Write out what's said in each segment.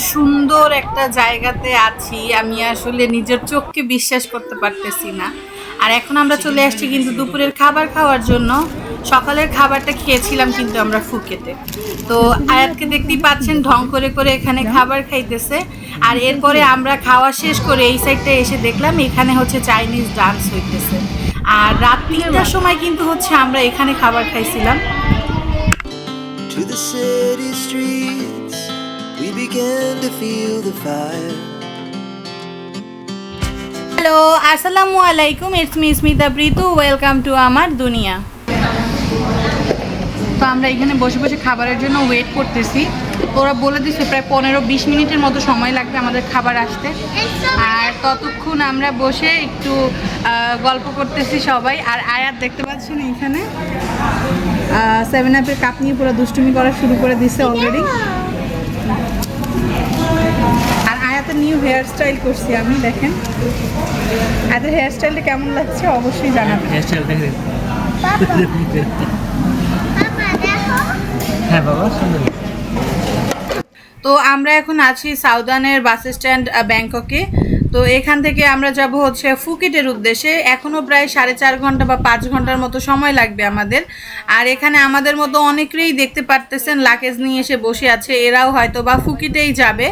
সুন্দর একটা জায়গাতে আছি, আমি আসলে নিজের চোখকে বিশ্বাস করতে পারতেছি না। আর এখন আমরা চলে আসছি কিন্তু দুপুরের খাবার খাওয়ার জন্য। সকালের খাবারটা খেয়েছিলাম কিন্তু আমরা ফুকেটে। তো আয়াতকে দেখতেই পাচ্ছেন ঢং করে করে এখানে খাবার খাইতেছে। আর এরপরে আমরা খাওয়া শেষ করে এই সাইডটা এসে দেখলাম এখানে হচ্ছে চাইনিজ ডান্স হইতেছে। আর রাত ৩টার সময় কিন্তু হচ্ছে আমরা এখানে খাবার খাইছিলাম। To the city streets, we began to feel the fire. Hello, আসসালামু আলাইকুম, it's me Smita Pritu, welcome to আমার দুনিয়া। তো আমরা এখানে বসে বসে খাবারের জন্য ওয়েট করতেছি। ওরা বলে দিচ্ছে প্রায় 15-20 মিনিটের মতো সময় লাগবে আমাদের খাবার আসতে। আর ততক্ষণ আমরা বসে একটু গল্প করতেছি সবাই। আর আয়াত দেখতে পাচ্ছেন এখানে 7-আপের কাপ নিয়ে পুরো দুষ্টুমি করা শুরু করে দিচ্ছে অলরেডি। আর আয়াতের নিউ হেয়ার স্টাইল করছি আমি, দেখেন আয়াতের হেয়ার স্টাইলটা কেমন লাগছে অবশ্যই জানাবেন। হ্যাঁ বাবা, সুন্দর। তো আমরা এখন আছি সাউদানের বাস স্ট্যান্ড ব্যাংককে। তো এখান থেকে আমরা যাব হচ্ছে ফুকেটের উদ্দেশ্যে। এখনও প্রায় 4.5 ঘন্টা বা 5 ঘন্টার মতো সময় লাগবে আমাদের। আর এখানে আমাদের মতো অনেকেই দেখতে পারতেছেন লাগেজ নিয়ে এসে বসে আছে, এরাও হয়তো বা ফুকেটেই যাবে।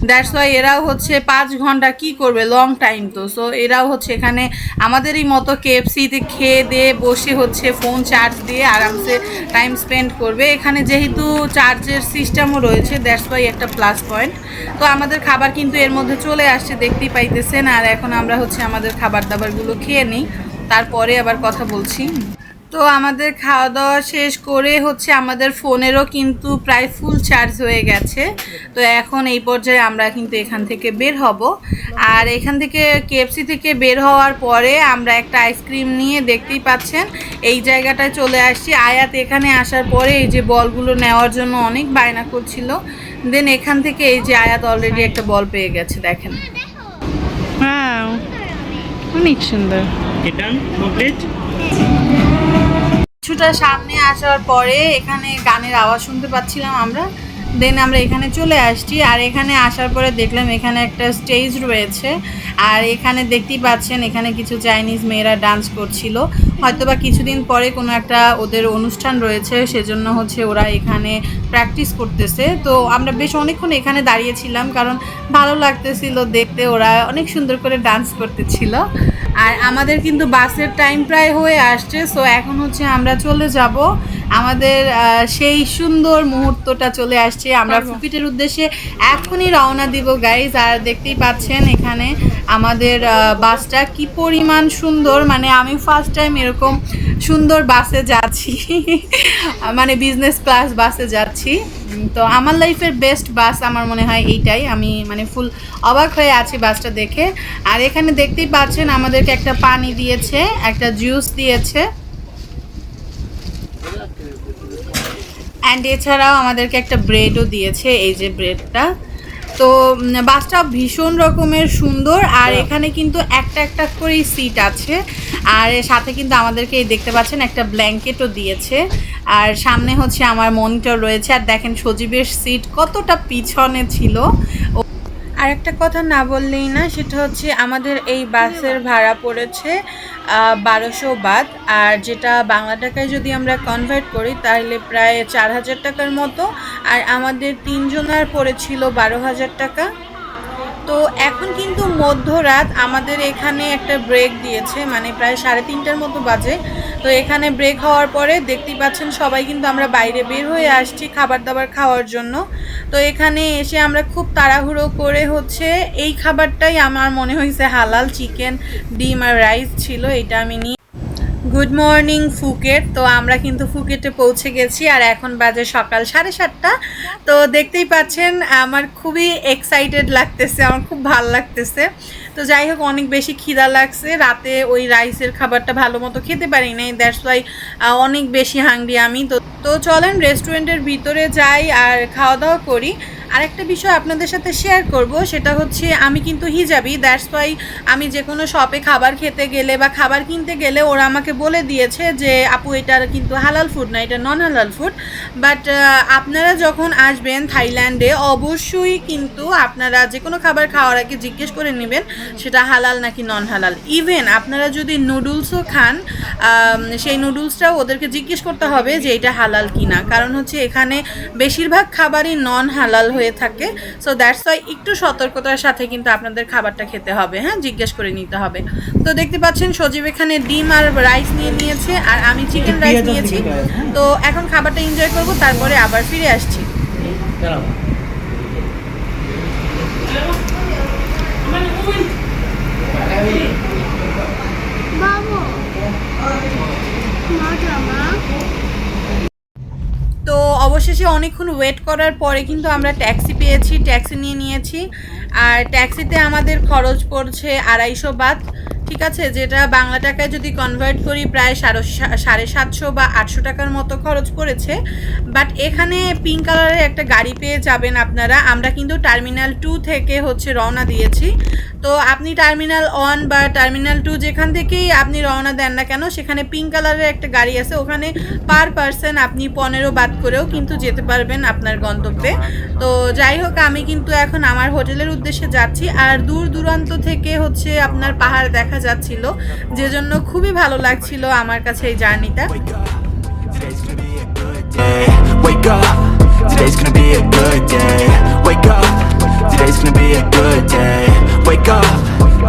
দ্যাটস ওয়াই এরাও হচ্ছে 5 ঘন্টা কি করবে, লং টাইম তো। সো এরাও হচ্ছে এখানে আমাদেরই মতো কেএফসিতে খেয়ে দিয়ে বসে হচ্ছে ফোন চার্জ দিয়ে আরামসে টাইম স্পেন্ড করবে। এখানে যেহেতু চার্জের সিস্টেমও রয়েছে, দ্যাটস ওয়াই একটা প্লাস পয়েন্ট। তো আমাদের খাবার কিন্তু এর মধ্যে চলে আসছে, দেখতেই পাইতেছেন। আর এখন আমরা হচ্ছে আমাদের খাবার দাবারগুলো খেয়ে নিই, তারপরে আবার কথা বলছি। তো আমাদের খাওয়া দাওয়া শেষ করে হচ্ছে আমাদের ফোনেরও কিন্তু প্রায় ফুল চার্জ হয়ে গেছে। তো এখন এই পর্যায়ে আমরা কিন্তু এখান থেকে বের হব। আর এখান থেকে কেএফসি থেকে বের হওয়ার পরে আমরা একটা আইসক্রিম নিয়ে দেখতেই পাচ্ছেন এই জায়গাটায় চলে আসছি। আয়াত এখানে আসার পরে এই যে বলগুলো নেওয়ার জন্য অনেক বায়না করছিল। দেন এখান থেকে এই যে আয়াত অলরেডি একটা বল পেয়ে গেছে, দেখেন। হ্যাঁ, অনেক সুন্দর। কিছুটা সামনে আসার পরে এখানে গানের আওয়াজ শুনতে পাচ্ছিলাম আমরা। দেন আমরা এখানে চলে আসছি। আর এখানে আসার পরে দেখলাম এখানে একটা স্টেজ রয়েছে। আর এখানে দেখতেই পাচ্ছেন এখানে কিছু চাইনিজ মেয়েরা ডান্স করছিল। হয়তোবা কিছুদিন পরে কোনো একটা ওদের অনুষ্ঠান রয়েছে, সেজন্য হচ্ছে ওরা এখানে প্র্যাকটিস করতেছে। তো আমরা বেশ অনেকক্ষণ এখানে দাঁড়িয়েছিলাম, কারণ ভালো লাগতেছিল দেখতে, ওরা অনেক সুন্দর করে ডান্স করতেছিল। আর আমাদের কিন্তু বাসের টাইম প্রায় হয়ে আসছে। সো এখন হচ্ছে আমরা চলে যাব, আমাদের সেই সুন্দর মুহূর্তটা চলে আসছে। আমরা ফুকেটের উদ্দেশ্যে এখনই রওনা দিব গাইজ। আর দেখতেই পাচ্ছেন এখানে আমাদের বাসটা কি পরিমাণ সুন্দর, মানে আমি ফার্স্ট টাইম এরকম সুন্দর বাসে যাচ্ছি মানে বিজনেস ক্লাস বাসে যাচ্ছি। তো আমার লাইফের বেস্ট বাস আমার মনে হয় এইটাই। আমি মানে ফুল অবাক হয়ে আছি বাসটা দেখে। আর এখানে দেখতেই পাচ্ছেন আমাদেরকে একটা পানি দিয়েছে, একটা জুস দিয়েছে, অ্যান্ড এছাড়াও আমাদেরকে একটা ব্রেডও দিয়েছে, এই যে ব্রেডটা। তো বাসটা ভীষণ রকমের সুন্দর। আর এখানে কিন্তু একটা একটা করেই সিট আছে। আর সাথে কিন্তু আমাদেরকে এই দেখতে পাচ্ছেন একটা ব্ল্যাঙ্কেটও দিয়েছে। আর সামনে হচ্ছে আমার মনিটর রয়েছে। আর দেখেন সজীবের সিট কতটা পিছনে ছিল। আর একটা কথা না বললেই না, সেটা হচ্ছে আমাদের এই বাসের ভাড়া পড়েছে 1200 বাদ। আর যেটা বাংলা টাকায় যদি আমরা কনভার্ট করি তাহলে প্রায় 4000 টাকার মতো। আর আমাদের 3 জনের পড়েছিল 12,000 টাকা। তো এখন কিন্তু মধ্যরাত, আমাদের এখানে একটা ব্রেক দিয়েছে, মানে প্রায় 3:30টার মতো বাজে। তো এখানে ব্রেক হওয়ার পরে দেখতেই পাচ্ছেন সবাই কিন্তু আমরা বাইরে বের হয়ে আসছি খাবার দাবার খাওয়ার জন্য। তো এখানে এসে আমরা খুব তাড়াহুড়ো করে হচ্ছে এই খাবারটাই আমার মনে হয়েছে হালাল, চিকেন, ডিম আর রাইস ছিল, এটা আমি নিয়ে। Good morning Phuket. তো আমরা কিন্তু ফুকেটে পৌঁছে গেছি। আর এখন বাজে সকাল 7:30। তো দেখতেই পাচ্ছেন আমার খুবই এক্সাইটেড লাগতেছে, আমার খুব ভালো লাগতেছে। তো যাই হোক, অনেক বেশি খিদা লাগছে, রাতে ওই রাইসের খাবারটা ভালো মতো খেতে পারি নাই, দ্যাটস ওয়াই অনেক বেশি হাংরি আমি। তো চলেন রেস্টুরেন্টের ভিতরে যাই আর খাওয়া দাওয়া করি। আরেকটা বিষয় আপনাদের সাথে শেয়ার করব, সেটা হচ্ছে আমি কিন্তু হিজাবি, দ্যাটস ওয়াই আমি যে কোনো শপে খাবার খেতে গেলে বা খাবার কিনতে গেলে ওরা আমাকে বলে দিয়েছে যে আপু এটা কিন্তু হালাল ফুড না, এটা নন হালাল ফুড। বাট আপনারা যখন আসবেন থাইল্যান্ডে অবশ্যই কিন্তু আপনারা যে কোনো খাবার খাওয়ার আগে জিজ্ঞেস করে নেবেন সেটা হালাল নাকি নন হালাল। ইভেন আপনারা যদি নুডলসও খান, সেই নুডলসটাও ওদেরকে জিজ্ঞেস করতে হবে যে এটা হালাল কি না, কারণ হচ্ছে এখানে বেশিরভাগ খাবারই নন হালাল হয়ে থাকে। সো দ্যাটস ওয়াই একটু সতর্কতার সাথে কিন্তু আপনাদের খাবারটা খেতে হবে, হ্যাঁ, জিজ্ঞেস করে নিতে হবে। তো দেখতে পাচ্ছেন সজীব এখানে ডিম আর রাইস নিয়ে নিয়েছে, আর আমি চিকেন রাইস নিয়েছি। তো এখন খাবারটা এনজয় করব, তারপরে আবার ফিরে আসছি। তো অবশেষে অনেকক্ষণ ওয়েট করার পরে কিন্তু আমরা ট্যাক্সি পেয়েছি, ট্যাক্সি নিয়ে নিয়েছি। আর ট্যাক্সিতে আমাদের খরচ পড়ছে 250 বাত, ঠিক আছে, যেটা বাংলা টাকায় যদি কনভার্ট করি প্রায় 750 বা 800 টাকার মতো খরচ পড়েছে। বাট এখানে পিঙ্ক কালারের একটা গাড়ি পেয়ে যাবেন আপনারা। আমরা কিন্তু টার্মিনাল 2 থেকে হচ্ছে রওনা দিয়েছি। তো আপনি টার্মিনাল 1 বা টার্মিনাল 2 যেখান থেকেই আপনি রওনা দেন না কেন, সেখানে পিঙ্ক কালারের একটা গাড়ি আছে, ওখানে পার পারসন আপনি 15 বাত করেও কিন্তু যেতে পারবেন আপনার গন্তব্যে। তো যাই হোক, আমি কিন্তু এখন আমার হোটেলের উদ্দেশ্যে যাচ্ছি। আর দূর দূরান্ত থেকে হচ্ছে আপনার পাহাড় দেখা যাচ্ছিল, যে জন্য খুবই ভালো লাগছিল আমার কাছে এই জার্নিটা। Wake up, today's gonna be a good day. Wake up, today's gonna be a good day. Wake up,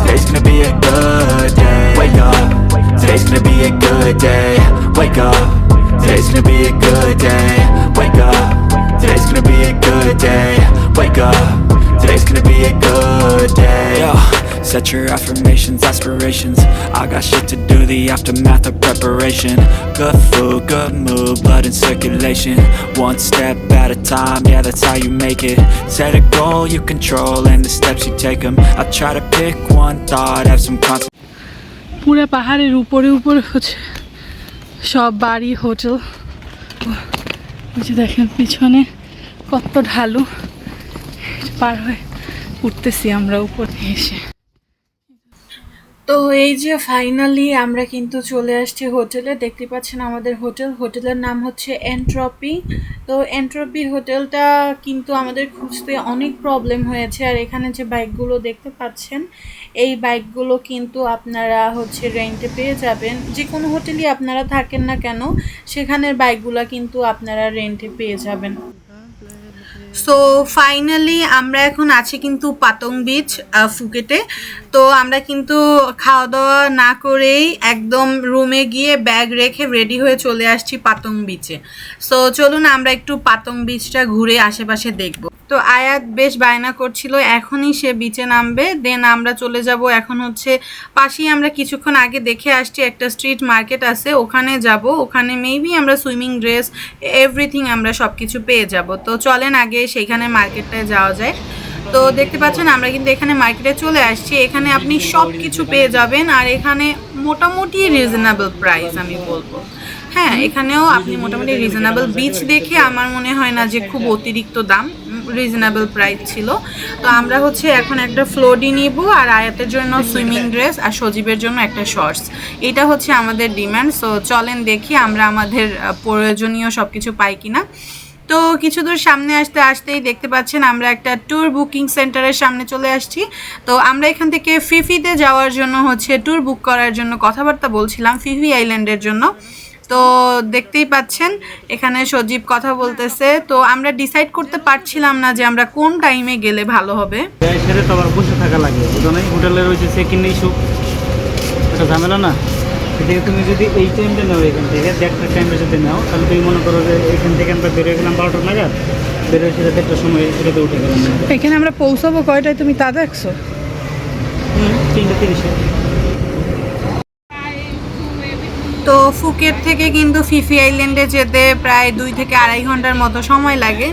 today's gonna be a good day. Wake up, today's gonna be a good day. Wake up, today's gonna be a good day. Wake up, today's gonna be a good day. Wake up, today's gonna be a good day. Yo, set your affirmations, aspirations. I got shit to do, the aftermath of preparation. Good food, good mood, blood in circulation. One step at a time, yeah, that's how you make it. Set a goal you control and the steps you take them. I try to pick one thought, have some পুরো পাহাড়ের উপরে উপরে হচ্ছে সব বাড়ি, hotel. দেখেন পিছনে কত ঢালু, পার হয়ে উঠতেছি আমরা উপরে এসে। তো এই যে ফাইনালি আমরা কিন্তু চলে আসছি হোটেলে। দেখতে পাচ্ছেন আমাদের হোটেলের নাম হচ্ছে এন্ট্রপি। তো এন্ট্রপি হোটেলটা কিন্তু আমাদের খুঁজতে অনেক প্রবলেম হয়েছে। আর এখানে যে বাইকগুলো দেখতে পাচ্ছেন, এই বাইকগুলো কিন্তু আপনারা হচ্ছে রেন্টে পেয়ে যাবেন। যে কোনো হোটেলই আপনারা থাকেন না কেন, সেখানের বাইকগুলো কিন্তু আপনারা রেন্টে পেয়ে যাবেন। সো ফাইনালি আমরা এখন আছি কিন্তু পাতং বিচ, ফুকেটে। তো আমরা কিন্তু খাওয়া দাওয়া না করেই একদম রুমে গিয়ে ব্যাগ রেখে রেডি হয়ে চলে আসছি পাতং বিচে। সো চলুন আমরা একটু পাতং বিচটা ঘুরে আশেপাশে দেখব। তো আয়াত বেশ বায়না করছিল এখনই সে বিচে নামবে, দেন আমরা চলে যাব। এখন হচ্ছে পাশেই আমরা কিছুক্ষণ আগে দেখে আসছি একটা স্ট্রিট মার্কেট আছে, ওখানে যাব। ওখানে মেবি আমরা সুইমিং ড্রেস এভরিথিং আমরা সব কিছু পেয়ে যাব। তো চলেন আগে সেইখানে মার্কেটটায় যাওয়া যায়। তো দেখতে পাচ্ছেন আমরা কিন্তু এখানে মার্কেটে চলে আসছি। এখানে আপনি সব কিছু পেয়ে যাবেন, আর এখানে মোটামুটি রিজনেবল প্রাইস আমি বলবো। হ্যাঁ, এখানেও আপনি মোটামুটি রিজনেবল, বিচ দেখে আমার মনে হয় না যে খুব অতিরিক্ত দাম, রিজনেবল প্রাইস ছিল। তো আমরা হচ্ছে এখন একটা ফ্লোডি নিব, আর আয়াতের জন্য সুইমিং ড্রেস, আর সজীবের জন্য একটা শর্টস। এটা হচ্ছে আমাদের ডিমান্ড। সো চলেন দেখি আমরা আমাদের প্রয়োজনীয় সব কিছু পাই কিনা। তো কিছু দূর সামনে আসতেই দেখতে পাচ্ছেন আমরা একটা ট্যুর বুকিং সেন্টারের সামনে চলে আসছি। তো আমরা এখান থেকে ফিফিতে যাওয়ার জন্য হচ্ছে ট্যুর বুক করার জন্য কথাবার্তা বলছিলাম, ফিফি আইল্যান্ডের জন্য। তো দেখতেই পাচ্ছেন এখানে সজীব কথা বলতেছে। তো আমরা ডিসাইড করতে পারছিলাম না যে আমরা কোন টাইমে গেলে ভালো হবে। সেটা তো আবার বসে থাকা লাগে, বুঝোনাই হোটেলের ওই যে চেক ইন ইস্যু, এটা ঝামেলা না। এদিকে তুমি যদি এই টাইমটা নাও, এখান থেকে 1:30 টাইমে যদি নাও, তাহলে তুমি মনে করো যে এখান থেকে আমরা বেরোয় গেলাম 12টা নাগাদ, বেরোয় সেটা 1:30টার সময় এটাতে উঠে গেলাম। এখানে আমরা পৌঁছাবো কয়টায় তুমি তা দেখছো? 3:30। তো ফুকেট থেকে কিন্তু ফিফি আইল্যান্ডে যেতে প্রায় 2 থেকে 2.5 ঘন্টার মতো সময় লাগে।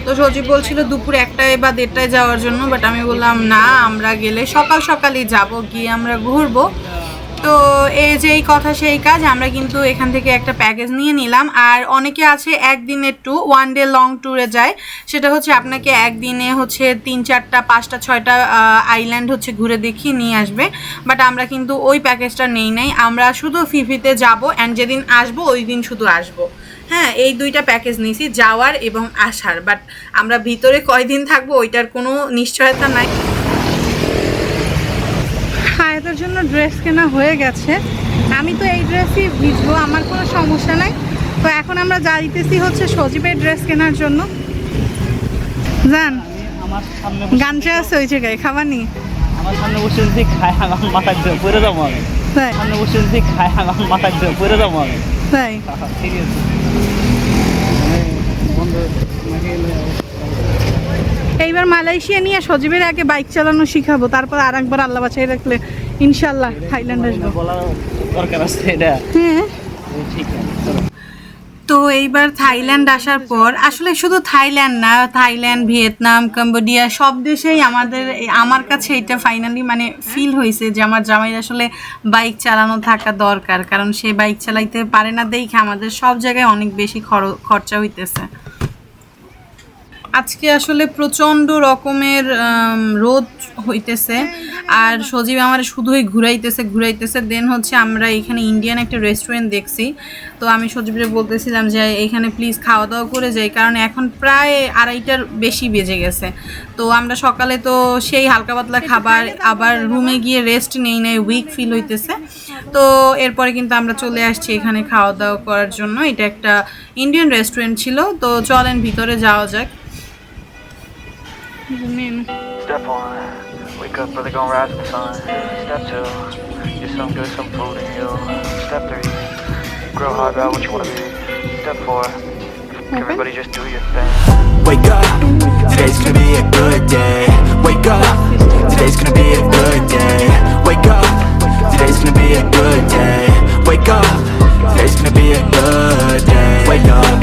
তো সজীব বলছিল দুপুর 1টায় বা 1:30টায় যাওয়ার জন্য, বাট আমি বললাম না, আমরা গেলে সকালই যাব, গিয়ে আমরা ঘুরবো। তো এই যে এই কথা সেই কাজ, আমরা কিন্তু এখান থেকে একটা প্যাকেজ নিয়ে নিলাম। আর অনেকে আছে একদিনের ট্যুর, 1 ডে লং ট্যুরে যায়, সেটা হচ্ছে আপনাকে একদিনে হচ্ছে 3, 4, 5, 6টা আইল্যান্ড হচ্ছে ঘুরে দেখিয়ে নিয়ে আসবে। বাট আমরা কিন্তু ওই প্যাকেজটা নেই নাই, আমরা শুধু ফিফিতে যাব অ্যান্ড যেদিন আসবো ওই দিন শুধু আসবো। হ্যাঁ, এই 2টা প্যাকেজ নিয়েছি, যাওয়ার এবং আসার। বাট আমরা ভিতরে কয়দিন থাকবো ওইটার কোনো নিশ্চয়তা নাই। হায়াতের জন্য ড্রেস কেনা হয়ে গেছে, আমি তো এই ড্রেসই ভিজবো, আমার কোনো সমস্যা নাই। তো এখন আমরা যাইতেছি হচ্ছে সজীবের ড্রেস কেনার জন্য। জান আমার সামনে গানটা আছে ওই জায়গায়, খাবার নি আমার সামনে বসে যদি খায় আমার মাথা ঘুরে পড়ে যাবো আমি। তাই সামনে বসে যদি খায় আমার মাথা ঘুরে পড়ে যাবো আমি। তাই ঠিক আছে, বন্ধু এইবার মালয়েশিয়া নিয়ে সজীবের আগে বাইক চালানো শিখাবো, তারপর আর একবার আল্লাহ বাঁচাই রাখলে ইনশাল্লাহ থাইল্যান্ড আসবো। বলার দরকার আছে এটা। হ্যাঁ, ঠিক আছে, চলো। তো এইবার থাইল্যান্ড আসার পর আসলে শুধু থাইল্যান্ড না, থাইল্যান্ড, ভিয়েতনাম, কম্বোডিয়া সব দেশেই আমার কাছে এটা ফাইনালি মানে ফিল হয়েছে যে আমার জামাইয়ের আসলে বাইক চালানো থাকা দরকার, কারণ সে বাইক চালাইতে পারে না দেখে আমাদের সব জায়গায় অনেক বেশি খরচা হইতেছে। আজকে আসলে প্রচণ্ড রকমের রোদ হইতেছে, আর সজীব আমার শুধুই ঘুরাইতেছে। দেন হচ্ছে আমরা এখানে ইন্ডিয়ান একটা রেস্টুরেন্ট দেখছি, তো আমি সজীবরে বলতেছিলাম যে এখানে প্লিজ খাওয়া দাওয়া করে যাই, কারণ এখন প্রায় 2:30টার বেশি বেজে গেছে। তো আমরা সকালে তো সেই হালকা পাতলা খাবার, আবার রুমে গিয়ে রেস্ট নেই, উইক ফিল হইতেছে। তো এরপরে কিন্তু আমরা চলে আসছি এখানে খাওয়া দাওয়া করার জন্য। এটা একটা ইন্ডিয়ান রেস্টুরেন্ট ছিল, তো চলেন ভিতরে যাওয়া যাক। Step 1, wake up early, gon' rise with the sun. Step 2, get some good, some food in you. Step 3, grow hard about what you wanna be. Step 4, everybody just do your thing. Wake up, today's gonna be a good day. Wake up, today's gonna be a good day. Wake up, today's gonna be a good day. Wake up, today's gonna be a good day. Wake up,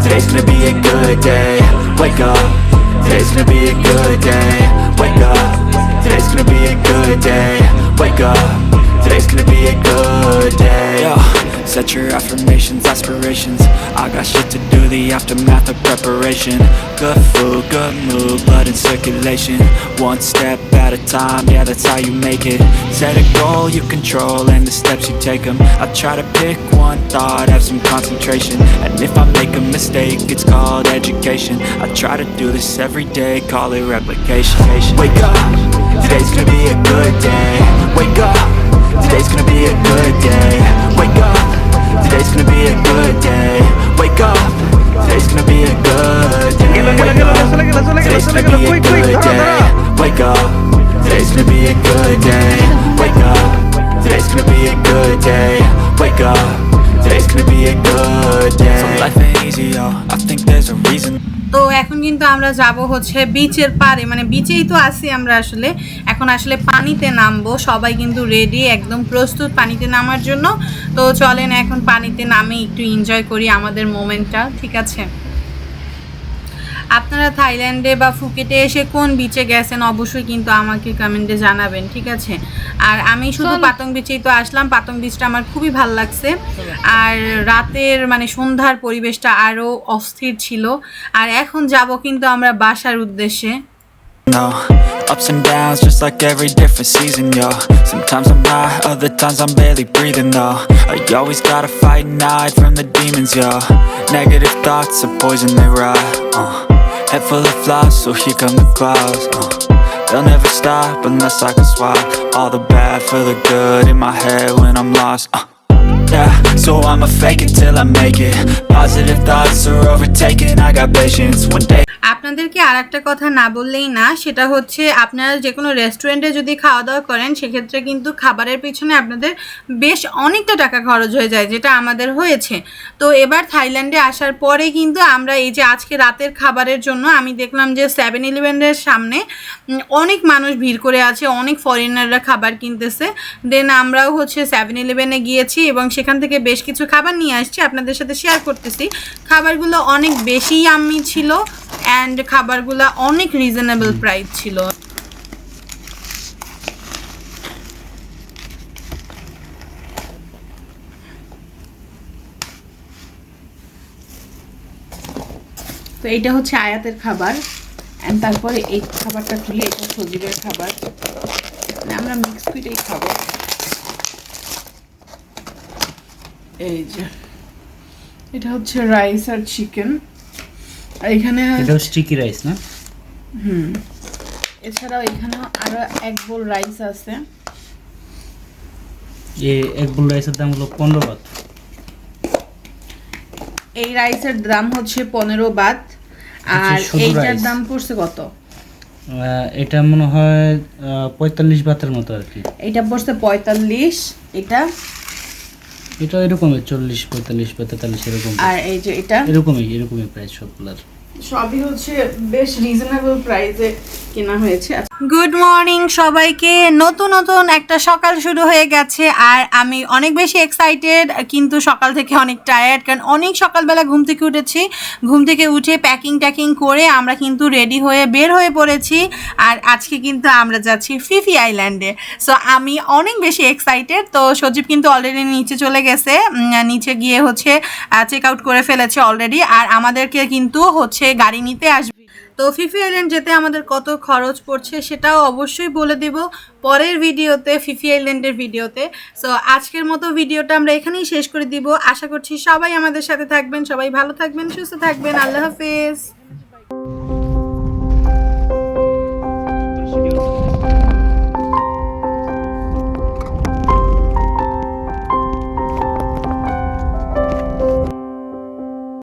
today's gonna be a good day. Wake up, today's gonna be a good day. Wake up, today's gonna be a good day. Wake up, today's gonna be a good day. Yo, set your affirmations, aspirations. I got shit to do, the aftermath of preparation. Good food, good mood, blood in circulation. One step at a time, yeah, that's how you make it. Set a goal you control and the steps you take them. I try to pick one thought, have some concentration. And if I make a mistake, it's called education. I try to do this every day, call it replication. Wake up, today's gonna be a good day. Wake up, today's gonna be a good day. Wake up, today's gonna be a good day. Wake up, today's gonna be a good day. Wake up, today's gonna be a good day. Wake up, today's gonna be a good day. Wake up, today's gonna be a good day. Wake up, today's gonna be a good day. So life ain't easy, yo, I think there's a reason. তো এখন কিন্তু আমরা যাব হচ্ছে বিচের পাড়ে, মানে বিচেই তো আছি আমরা, আসলে এখন আসলে পানিতে নামবো। সবাই কিন্তু রেডি, একদম প্রস্তুত পানিতে নামার জন্য। তো চলেন এখন পানিতে নামে একটু এনজয় করি আমাদের মোমেন্টটা, ঠিক আছে? আপনারা থাইল্যান্ডে বা ফুকেটে এসে কোন বিচে গেছেন অবশ্যই কিন্তু আমাকে কমেন্টে জানাবেন, ঠিক আছে? আর আমি শুধু পাতং বিচেই তো আসলাম, পাতং বিচটা আমার খুবই ভালো লাগছে। আর রাতের মানে সন্ধ্যার পরিবেশটা আরও অস্থির ছিল। আর এখন যাব কিন্তু আমরা বাসার উদ্দেশ্যে। No, ups and downs just like every different season, yo. Sometimes I'm high, other times I'm barely breathing, though. You always gotta fight and hide from the demons, yo. Negative thoughts are poison, they rot. Head full of flies, so here come the clouds. They'll never stop unless I can swap all the bad for the good in my head when I'm lost. Yeah, so I'ma fake it till I make it. Positive thoughts are overtaken, I got patience. One day আপনাদেরকে আর একটা কথা না বললেই না, সেটা হচ্ছে আপনারা যে কোনো রেস্টুরেন্টে যদি খাওয়া দাওয়া করেন সেক্ষেত্রে কিন্তু খাবারের পিছনে আপনাদের বেশ অনেকটা টাকা খরচ হয়ে যায়, যেটা আমাদের হয়েছে। তো এবার থাইল্যান্ডে আসার পরে কিন্তু আমরা এই যে আজকে রাতের খাবারের জন্য আমি দেখলাম যে 7-Eleven-এর সামনে অনেক মানুষ ভিড় করে আছে, অনেক ফরেনাররা খাবার কিনতেছে। দেন আমরাও হচ্ছে 7-Eleven-এ গিয়েছি এবং সেখান থেকে বেশ কিছু খাবার নিয়ে আসছি, আপনাদের সাথে শেয়ার করতেছি। খাবারগুলো অনেক বেশি ইয়াম্মি ছিল অ্যান্ড খাবারগুলো অনেক রিজনেবল প্রাইস ছিল। তো এইটা হচ্ছে আয়াতের খাবার, অ্যান্ড তারপরে এই খাবারটা তুলে এটা সজীবের খাবার, মানে আমরা মিক্স করেই খাবো। এই যে এটা হচ্ছে রাইস আর চিকেন, আর এখানে এটাও স্টিকি রাইস না? এছাড়াও এখানে আরো 1 বোল রাইস আছে। এই এক বোল রাইসের দাম হলো 15 বাত। এই রাইসের দাম হচ্ছে 15 বাত, আর শুধু এইটার rice। দাম পড়ছে কত? এটা মনে হয় 45 বাতের মতো আর কি। এটা পড়ছে 45, এটা এটা এরকমই 40 45 বা 43 এরকম, আর এই যে এটা এরকমই প্রাইস সবগুলার। সবই হচ্ছে বেশ রিজনেবল প্রাইসে কেনা হয়েছে। গুড মর্নিং সবাইকে, নতুন একটা সকাল শুরু হয়ে গেছে আর আমি অনেক বেশি এক্সাইটেড, কিন্তু সকাল থেকে অনেক টায়ার্ড, কারণ অনেক সকালবেলা ঘুম থেকে উঠেছি। ঘুম থেকে উঠে প্যাকিং করে আমরা কিন্তু রেডি হয়ে বের হয়ে পড়েছি, আর আজকে কিন্তু আমরা যাচ্ছি ফিফি আইল্যান্ডে। সো আমি অনেক বেশি এক্সাইটেড। তো সজীব কিন্তু অলরেডি নিচে চলে গেছে, নিচে গিয়ে হচ্ছে চেক আউট করে ফেলেছে অলরেডি, আর আমাদেরকে কিন্তু হচ্ছে গাড়ি নিতে আসবে। তো ফিফি আইল্যান্ড যেতে আমাদের কত খরচ পড়ছে সেটাও অবশ্যই বলে দেব পরের ভিডিওতে, ফিফি আইল্যান্ডের ভিডিওতে। সো আজকের মতো ভিডিওটা আমরা এখানেই শেষ করে দিব। আশা করছি সবাই আমাদের সাথে থাকবেন, সবাই ভালো থাকবেন, সুস্থ থাকবেন। আল্লাহ হাফেজ।